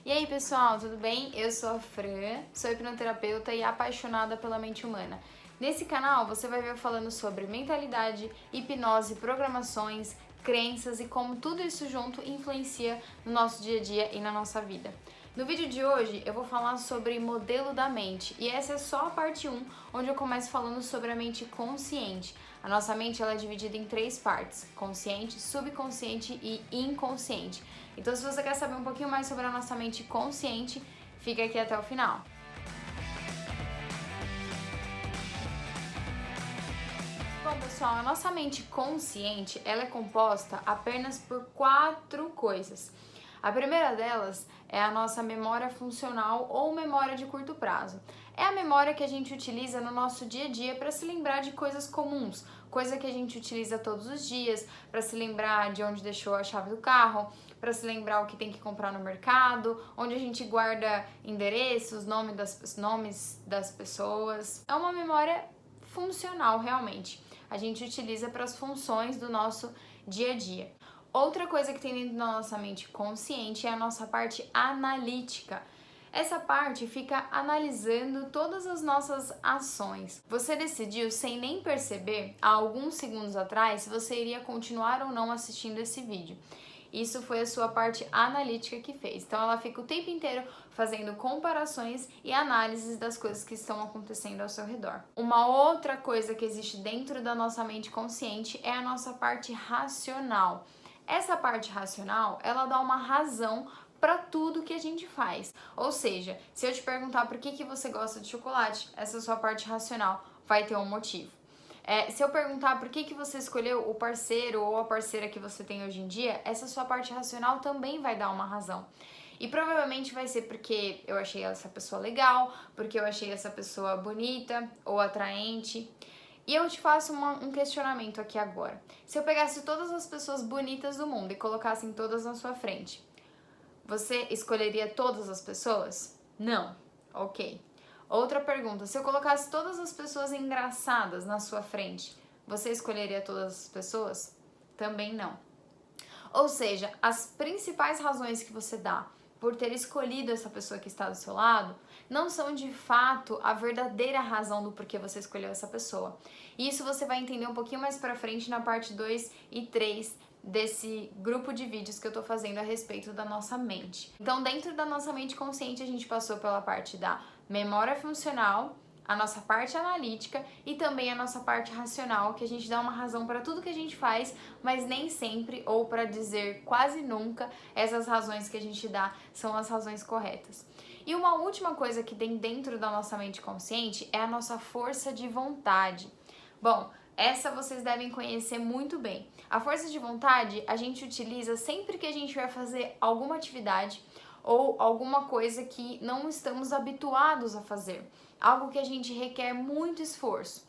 E aí pessoal, tudo bem? Eu sou a Fran, sou hipnoterapeuta e apaixonada pela mente humana. Nesse canal você vai ver eu falando sobre mentalidade, hipnose, programações, crenças e como tudo isso junto influencia no nosso dia a dia e na nossa vida. No vídeo de hoje eu vou falar sobre modelo da mente e essa é só a parte 1, onde eu começo falando sobre a mente consciente. A nossa mente ela é dividida em 3 partes: consciente, subconsciente e inconsciente. Então, se você quer saber um pouquinho mais sobre a nossa mente consciente, fica aqui até o final. Bom, pessoal, a nossa mente consciente ela é composta apenas por 4 coisas. A primeira delas é a nossa memória funcional ou memória de curto prazo. É a memória que a gente utiliza no nosso dia a dia para se lembrar de coisas comuns, coisa que a gente utiliza todos os dias, para se lembrar de onde deixou a chave do carro, para se lembrar o que tem que comprar no mercado, onde a gente guarda endereços, nomes das pessoas. É uma memória funcional realmente. A gente utiliza para as funções do nosso dia a dia. Outra coisa que tem dentro da nossa mente consciente é a nossa parte analítica. Essa parte fica analisando todas as nossas ações. Você decidiu, sem nem perceber, há alguns segundos atrás, se você iria continuar ou não assistindo esse vídeo. Isso foi a sua parte analítica que fez. Então ela fica o tempo inteiro fazendo comparações e análises das coisas que estão acontecendo ao seu redor. Uma outra coisa que existe dentro da nossa mente consciente é a nossa parte racional. Essa parte racional, ela dá uma razão para tudo que a gente faz. Ou seja, se eu te perguntar por que você gosta de chocolate, essa sua parte racional vai ter um motivo. Se eu perguntar por que você escolheu o parceiro ou a parceira que você tem hoje em dia, essa sua parte racional também vai dar uma razão. E provavelmente vai ser porque eu achei essa pessoa legal, porque eu achei essa pessoa bonita ou atraente. E eu te faço um questionamento aqui agora. Se eu pegasse todas as pessoas bonitas do mundo e colocassem todas na sua frente, você escolheria todas as pessoas? Não. Ok. Outra pergunta, se eu colocasse todas as pessoas engraçadas na sua frente, você escolheria todas as pessoas? Também não. Ou seja, as principais razões que você dá por ter escolhido essa pessoa que está do seu lado não são de fato a verdadeira razão do porquê você escolheu essa pessoa. E isso você vai entender um pouquinho mais pra frente na parte 2 e 3 desse grupo de vídeos que eu tô fazendo a respeito da nossa mente. Então, dentro da nossa mente consciente, a gente passou pela parte da memória funcional, a nossa parte analítica e também a nossa parte racional, que a gente dá uma razão para tudo que a gente faz, mas nem sempre, ou para dizer quase nunca, essas razões que a gente dá são as razões corretas. E uma última coisa que tem dentro da nossa mente consciente é a nossa força de vontade. Bom, essa vocês devem conhecer muito bem. A força de vontade a gente utiliza sempre que a gente vai fazer alguma atividade ou alguma coisa que não estamos habituados a fazer, algo que a gente requer muito esforço.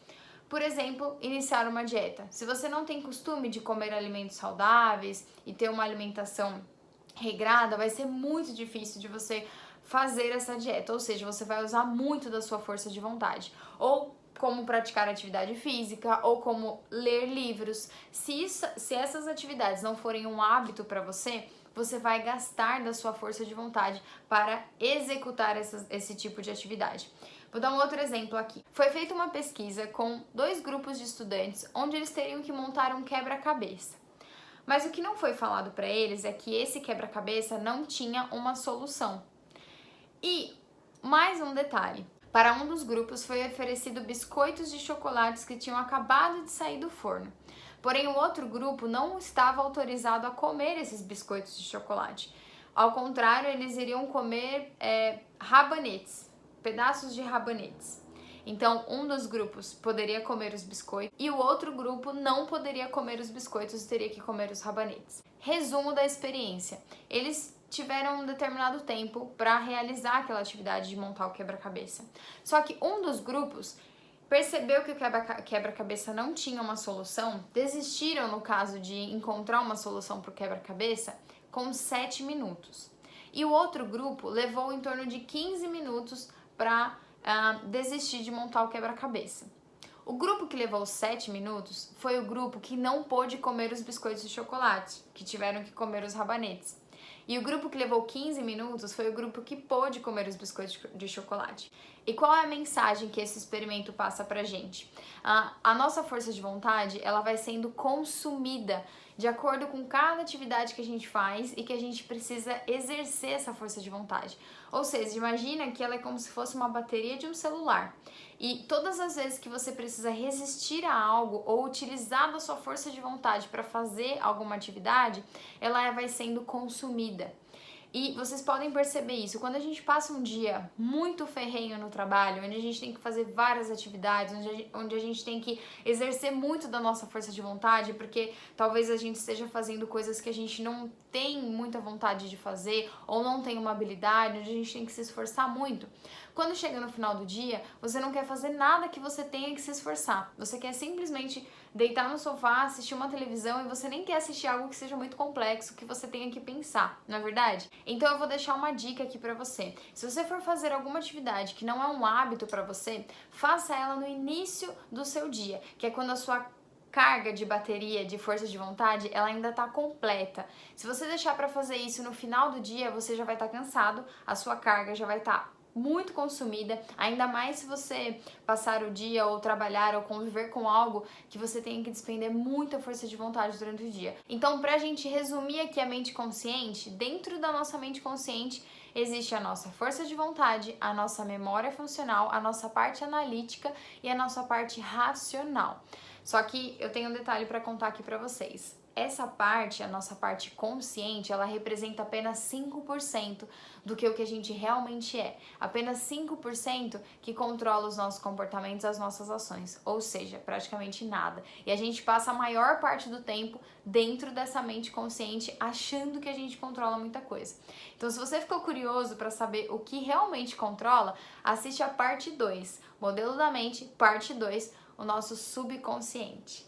Por exemplo, iniciar uma dieta. Se você não tem costume de comer alimentos saudáveis e ter uma alimentação regrada, vai ser muito difícil de você fazer essa dieta, ou seja, você vai usar muito da sua força de vontade. Ou como praticar atividade física ou como ler livros. Se essas atividades não forem um hábito para você, você vai gastar da sua força de vontade para executar esse tipo de atividade. Vou dar um outro exemplo aqui. Foi feita uma pesquisa com 2 grupos de estudantes onde eles teriam que montar um quebra-cabeça. Mas o que não foi falado para eles é que esse quebra-cabeça não tinha uma solução. E mais um detalhe. Para um dos grupos foi oferecido biscoitos de chocolates que tinham acabado de sair do forno. Porém, o outro grupo não estava autorizado a comer esses biscoitos de chocolate. Ao contrário, eles iriam comer rabanetes, pedaços de rabanetes. Então, um dos grupos poderia comer os biscoitos e o outro grupo não poderia comer os biscoitos e teria que comer os rabanetes. Resumo da experiência. Eles tiveram um determinado tempo para realizar aquela atividade de montar o quebra-cabeça. Só que um dos grupos percebeu que o quebra-cabeça não tinha uma solução, desistiram no caso de encontrar uma solução para o quebra-cabeça com 7 minutos. E o outro grupo levou em torno de 15 minutos para desistir de montar o quebra-cabeça. O grupo que levou 7 minutos foi o grupo que não pôde comer os biscoitos de chocolate, que tiveram que comer os rabanetes. E o grupo que levou 15 minutos foi o grupo que pôde comer os biscoitos de chocolate. E qual é a mensagem que esse experimento passa pra gente? A nossa força de vontade, ela vai sendo consumida de acordo com cada atividade que a gente faz e que a gente precisa exercer essa força de vontade. Ou seja, imagina que ela é como se fosse uma bateria de um celular. E todas as vezes que você precisa resistir a algo ou utilizar da sua força de vontade para fazer alguma atividade, ela vai sendo consumida. E vocês podem perceber isso, quando a gente passa um dia muito ferrenho no trabalho, onde a gente tem que fazer várias atividades, onde a gente tem que exercer muito da nossa força de vontade, porque talvez a gente esteja fazendo coisas que a gente não tem muita vontade de fazer, ou não tem uma habilidade, onde a gente tem que se esforçar muito. Quando chega no final do dia, você não quer fazer nada que você tenha que se esforçar. Você quer simplesmente deitar no sofá, assistir uma televisão e você nem quer assistir algo que seja muito complexo, que você tenha que pensar, não é verdade? Então eu vou deixar uma dica aqui pra você. Se você for fazer alguma atividade que não é um hábito pra você, faça ela no início do seu dia, que é quando a sua carga de bateria, de força de vontade, ela ainda tá completa. Se você deixar pra fazer isso no final do dia, você já vai estar cansado, a sua carga já vai estar muito consumida, ainda mais se você passar o dia ou trabalhar ou conviver com algo que você tem que despender muita força de vontade durante o dia. Então, pra gente resumir aqui a mente consciente, dentro da nossa mente consciente existe a nossa força de vontade, a nossa memória funcional, a nossa parte analítica e a nossa parte racional. Só que eu tenho um detalhe para contar aqui para vocês. Essa parte, a nossa parte consciente, ela representa apenas 5% do que o que a gente realmente é. Apenas 5% que controla os nossos comportamentos, as nossas ações. Ou seja, praticamente nada. E a gente passa a maior parte do tempo dentro dessa mente consciente, achando que a gente controla muita coisa. Então, se você ficou curioso para saber o que realmente controla, assiste a parte 2, Modelo da Mente, parte 2, o nosso subconsciente.